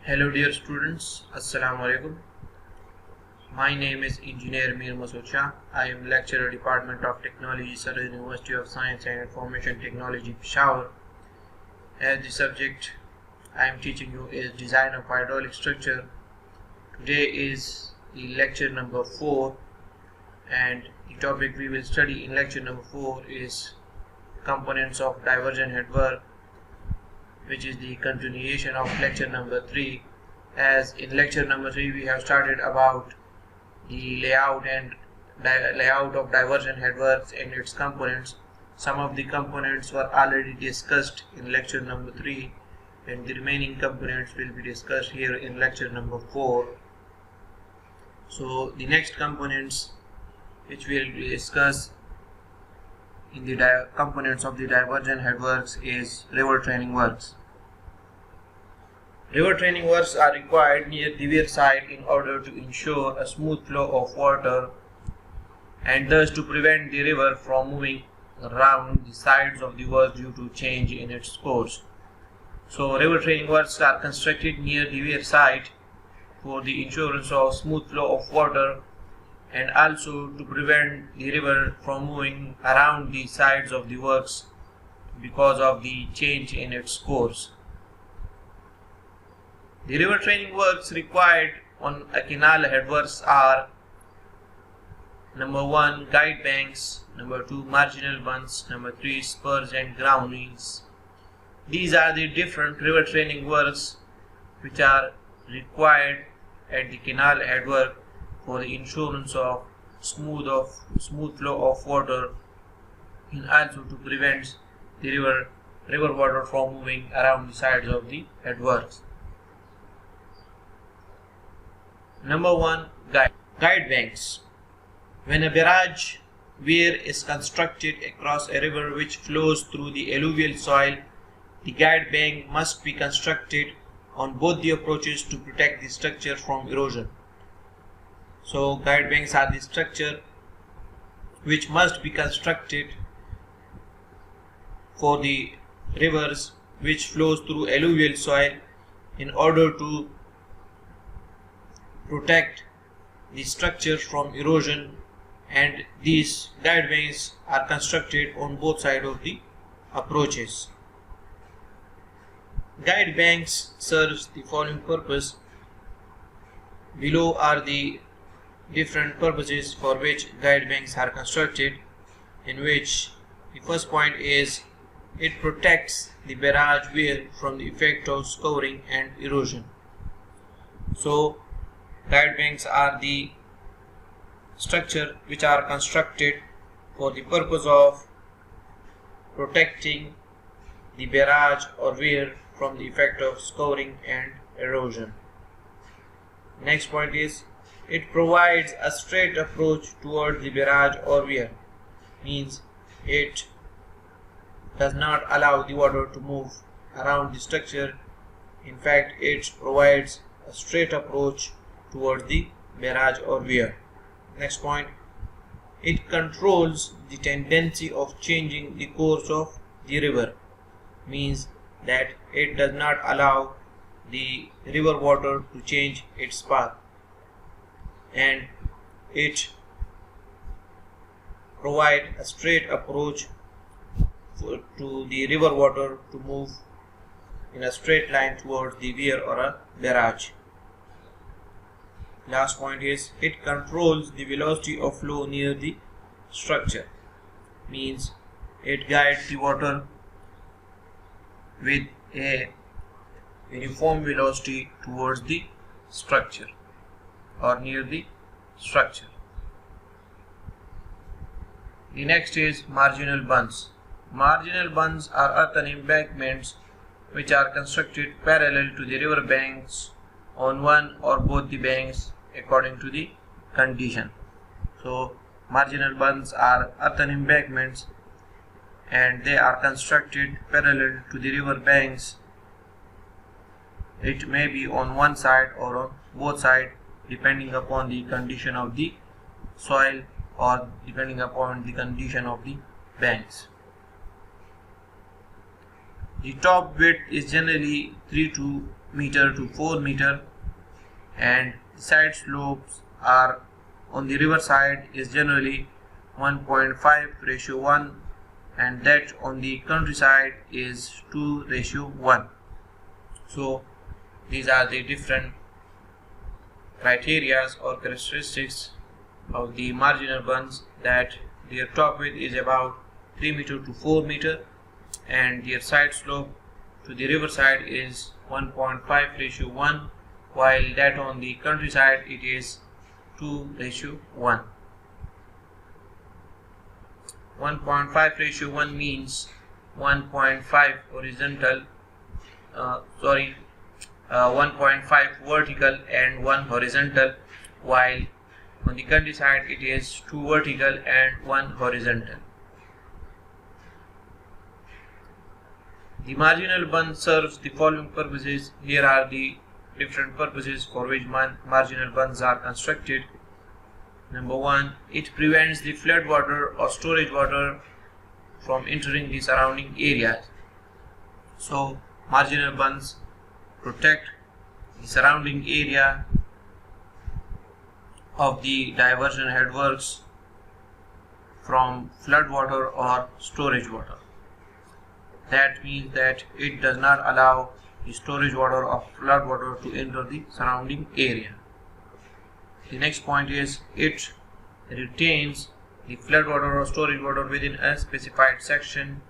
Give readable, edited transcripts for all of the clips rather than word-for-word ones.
Hello dear students, Assalamu alaikum. My name is Engineer Mir Masocha. I am lecturer Department of Technology, Southern University of Science and Information Technology, Peshawar. As the subject I am teaching you is design of hydraulic structure. Today is the lecture number 4 and the topic we will study in lecture number 4 is components of diversion headwork, which is the continuation of lecture number 3. As in lecture number 3 we have started about the layout of diversion headworks and its components. Some of the components were already discussed in lecture number 3 and the remaining components will be discussed here in lecture number 4. So the next components which we will discuss in the components of the diversion headworks is river training works. River training works are required near the weir side in order to ensure a smooth flow of water and thus to prevent the river from moving around the sides of the work due to change in its course. So river training works are constructed near the weir side for the assurance of smooth flow of water and also to prevent the river from moving around the sides of the works because of the change in its course. The river training works required on a canal headworks are: number 1 guide banks, number 2 marginal ones, number 3 spurs and groundings. These are the different river training works which are required at the canal headwork for the assurance of smooth flow of water and also to prevent the river water from moving around the sides of the headworks. Number 1 guide banks. When a barrage weir is constructed across a river which flows through the alluvial soil, the guide bank must be constructed on both the approaches to protect the structure from erosion. So guide banks are the structure which must be constructed for the rivers which flows through alluvial soil in order to protect the structure from erosion, and these guide banks are constructed on both sides of the approaches. Guide banks serves the following purpose. Below are the different purposes for which guide banks are constructed, in which the first point is it protects the barrage weir from the effect of scouring and erosion. So guide banks are the structure which are constructed for the purpose of protecting the barrage or weir from the effect of scouring and erosion. Next point is it provides a straight approach towards the barrage or weir, means it does not allow the water to move around the structure. In fact, it provides a straight approach towards the barrage or weir. Next point, it controls the tendency of changing the course of the river, means that it does not allow the river water to change its path, and it provides a straight approach to the river water to move in a straight line towards the weir or a barrage. Last point is it controls the velocity of flow near the structure, means it guides the water with a uniform velocity towards the structure or near the structure. The next is marginal bunds. Marginal bunds are earthen embankments which are constructed parallel to the river banks on one or both the banks according to the condition. So marginal bunds are earthen embankments and they are constructed parallel to the river banks. It may be on one side or on both sides depending upon the condition of the soil or depending upon the condition of the banks. The top width is generally 3 to meter to 4 meter, and the side slopes are on the river side is generally 1.5:1, and that on the countryside is 2:1. So these are the different criteria or characteristics of the marginal bunds, that their top width is about 3 meter to 4 meter, and their side slope to the river side is 1.5:1, while that on the countryside it is 2:1. 1.5:1 means 1.5 horizontal 1.5 vertical and 1 horizontal, while on the countryside it is 2 vertical and 1 horizontal. The marginal bund serves the following purposes. Here are the different purposes for which marginal bunds are constructed. Number 1, it prevents the flood water or storage water from entering the surrounding areas. So marginal bunds protect the surrounding area of the diversion headworks from flood water or storage water. That means that it does not allow the storage water or flood water to enter the surrounding area. The next point is it retains the flood water or storage water within a specified section.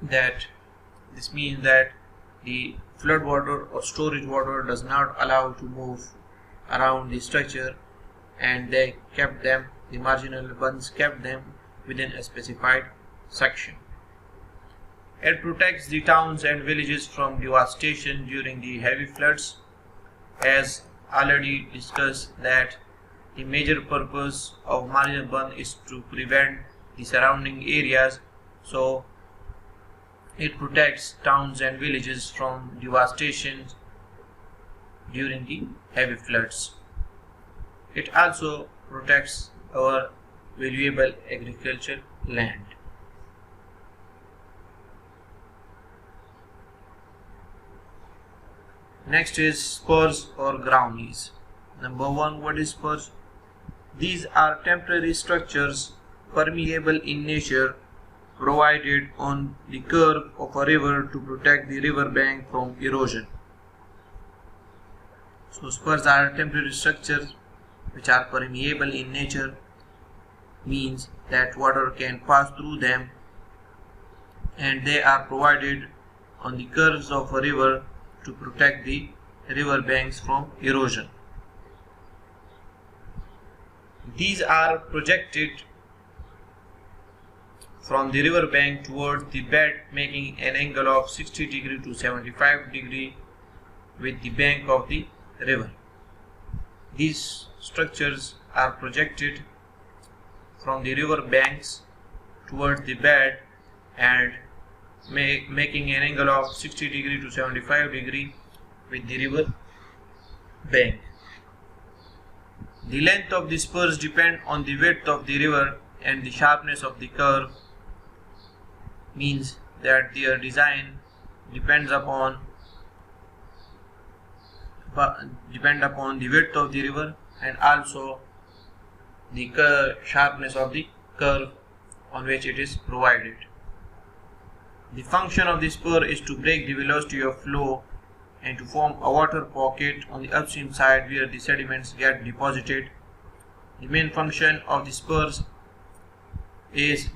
This means that the flood water or storage water does not allow to move around the structure, and the marginal bunds kept them within a specified section. It protects the towns and villages from devastation during the heavy floods. As already discussed, that the major purpose of marginal bund is to prevent the surrounding areas, so it protects towns and villages from devastation during the heavy floods. It also protects our valuable agricultural land. Next is spurs or groundies. Number 1, what is spurs? These are temporary structures permeable in nature, provided on the curve of a river to protect the river bank from erosion. So spurs are temporary structures which are permeable in nature, means that water can pass through them, and they are provided on the curves of a river to protect the river banks from erosion. These are projected from the river bank towards the bed, making an angle of 60 degree to 75 degree with the bank of the river. These structures are projected from the river banks towards the bed and making an angle of 60 degree to 75 degree with the river bank. The length of the spurs depend on the width of the river and the sharpness of the curve, means that their design depends upon the width of the river and also the sharpness of the curve on which it is provided. The function of the spur is to break the velocity of flow and to form a water pocket on the upstream side where the sediments get deposited. The main function of the spurs is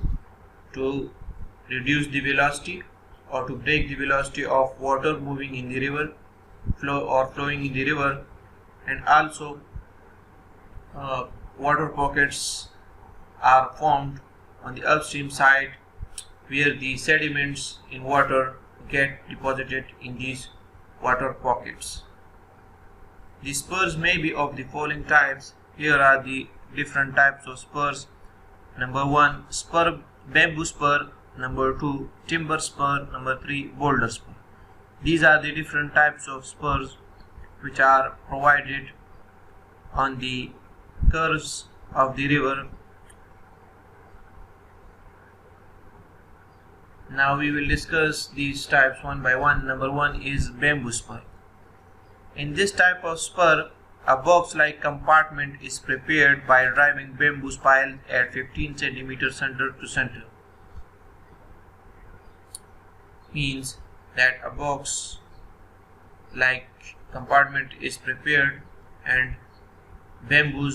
to reduce the velocity or to break the velocity of water moving in the river flowing in the river, and also water pockets are formed on the upstream side where the sediments in water get deposited in these water pockets. The spurs may be of the following types. Here are the different types of spurs. Number 1, bamboo spur. Number 2, timber spur. Number 3, boulder spur. These are the different types of spurs which are provided on the curves of the river Now we will discuss these types one by one. Number one is bamboo spur. In this type of spur, a box-like compartment is prepared by driving bamboo piles at 15 cm center to center. Means that a box-like compartment is prepared and bamboo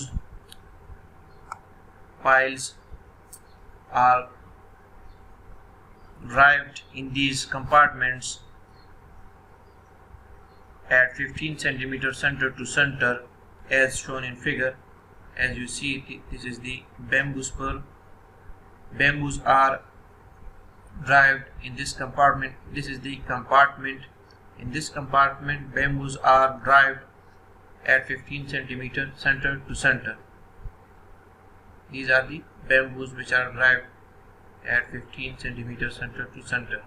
piles are driven in these compartments at 15 cm center to center as shown in figure. As you see, this is the bamboo spur. Bamboos are driven in this compartment. This is the compartment. In this compartment, bamboos are driven at 15 cm center to center. These are the bamboos which are driven at 15 cm center to center.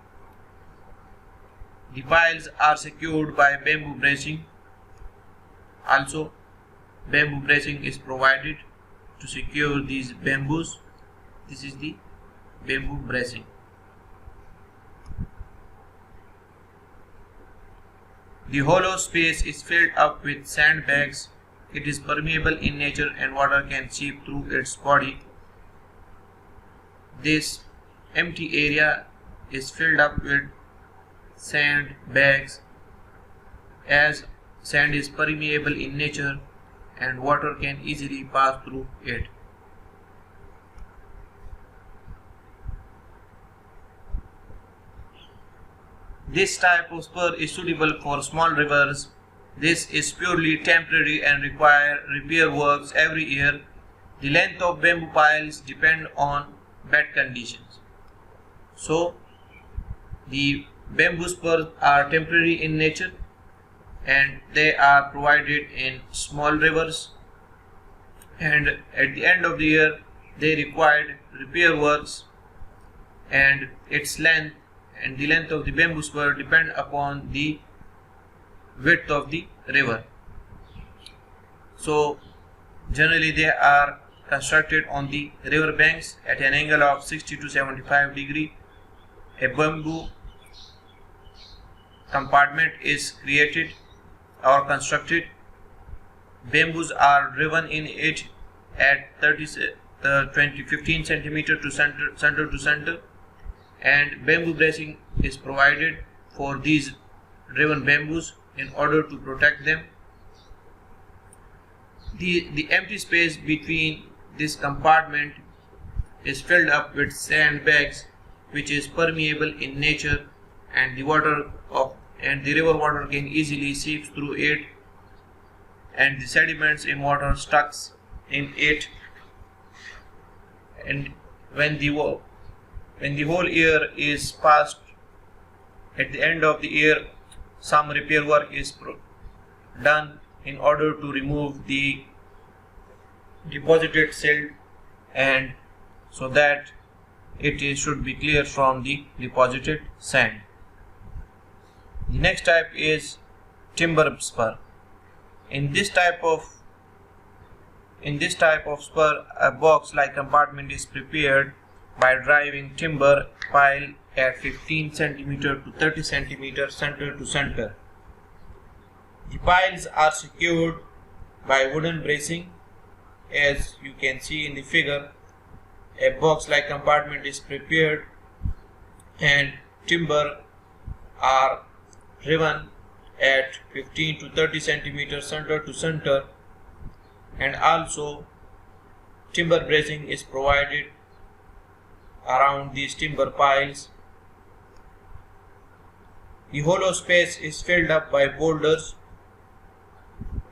The piles are secured by bamboo bracing. Also, bamboo bracing is provided to secure these bamboos. This is the bamboo bracing. The hollow space is filled up with sandbags. It is permeable in nature and water can seep through its body. This empty area is filled up with sand bags, as sand is permeable in nature and water can easily pass through it. This type of spur is suitable for small rivers. This is purely temporary and require repair works every year. The length of bamboo piles depend on bed conditions. So, the bamboo spurs are temporary in nature and they are provided in small rivers, and at the end of the year they required repair works, and its length and the length of the bamboo spur depend upon the width of the river. So generally they are constructed on the river banks at an angle of 60 to 75 degree. A bamboo compartment is created or constructed. Bamboos are driven in it at 15 cm to center to center, and bamboo bracing is provided for these driven bamboos in order to protect them. The empty space between this compartment is filled up with sandbags, which is permeable in nature, and the river water can easily seep through it, and the sediments in water stuck in it. And when the whole year is passed, at the end of the year some repair work is done in order to remove the deposited silt, and so that it should be clear from the deposited sand. The next type is timber spur. In this type of spur, a box-like compartment is prepared by driving timber pile at 15 cm to 30 cm center to center. The piles are secured by wooden bracing. As you can see in the figure, a box-like compartment is prepared and timber are driven at 15 to 30 cm center to center, and also timber bracing is provided around these timber piles. The hollow space is filled up by boulders.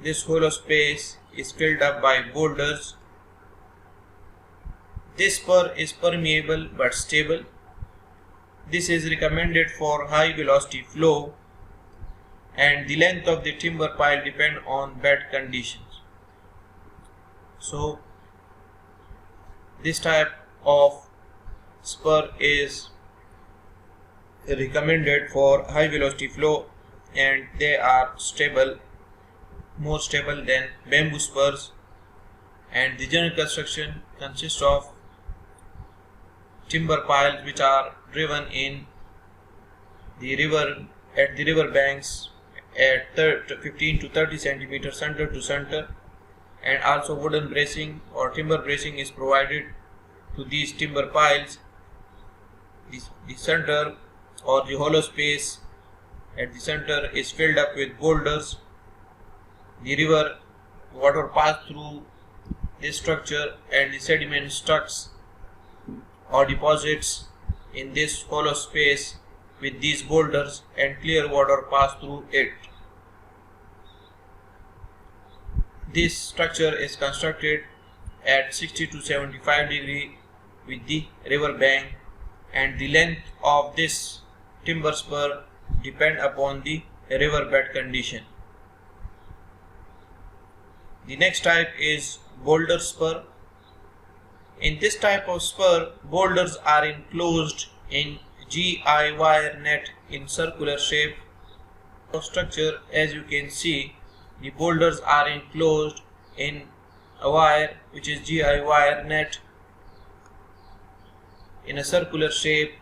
This hollow space is filled up by boulders. This spur is permeable but stable. This is recommended for high velocity flow, and the length of the timber pile depend on bed conditions. So this type of spur is recommended for high velocity flow, and they are stable, more stable than bamboo spurs, and the general construction consists of timber piles which are driven in the river at the river banks at 15 to 30 centimeters center to center, and also wooden bracing or timber bracing is provided to these timber piles. The center or the hollow space at the center is filled up with boulders. The river water passes through this structure and the sediment stocks or deposits in this hollow space with these boulders, and clear water passes through it. This structure is constructed at 60 to 75 degree with the river bank, and the length of this timber spur depend upon the riverbed condition. The next type is boulder spur. In this type of spur, boulders are enclosed in GI wire net in circular shape. For structure, as you can see, the boulders are enclosed in a wire which is GI wire net in a circular shape.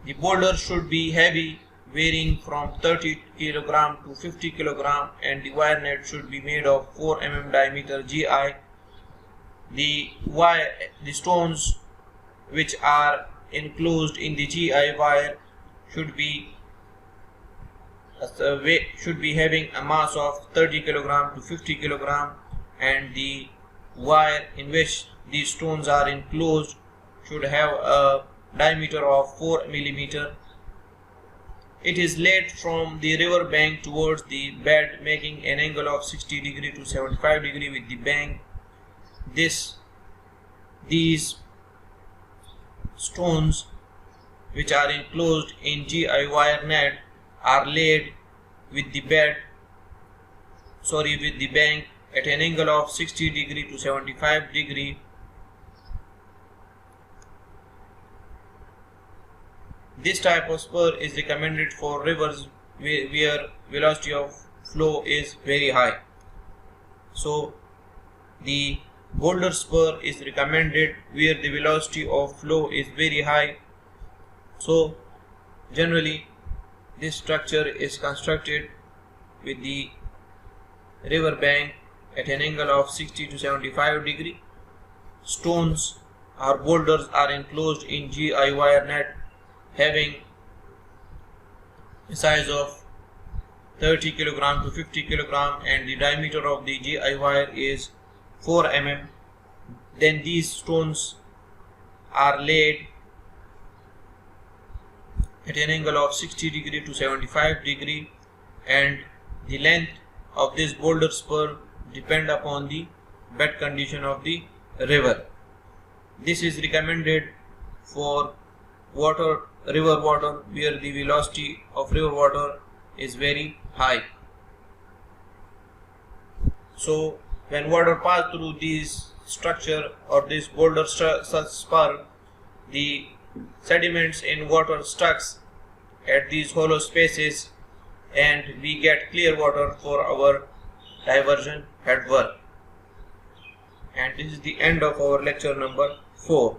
The boulder should be heavy, varying from 30 kg to 50 kg, and the wire net should be made of 4 mm diameter GI. The stones which are enclosed in the GI wire should be having a mass of 30 kg to 50 kg, and the wire in which these stones are enclosed should have a diameter of 4 mm. It is laid from the river bank towards the bed, making an angle of 60 degree to 75 degree with the bank. These stones which are enclosed in GI wire net are laid with the bank at an angle of 60 degree to 75 degree. This type of spur is recommended for rivers where velocity of flow is very high. So the boulder spur is recommended where the velocity of flow is very high. So generally this structure is constructed with the river bank at an angle of 60 to 75 degree. Stones or boulders are enclosed in GI wire net having a size of 30 kg to 50 kg, and the diameter of the GI wire is 4 mm. Then these stones are laid at an angle of 60 degree to 75 degree, and the length of this boulder spur depend upon the bed condition of the river. This is recommended for river water where the velocity of river water is very high. So when water passes through this structure or this boulder spur, the sediments in water stucks at these hollow spaces, and we get clear water for our diversion head work. And this is the end of our lecture number 4.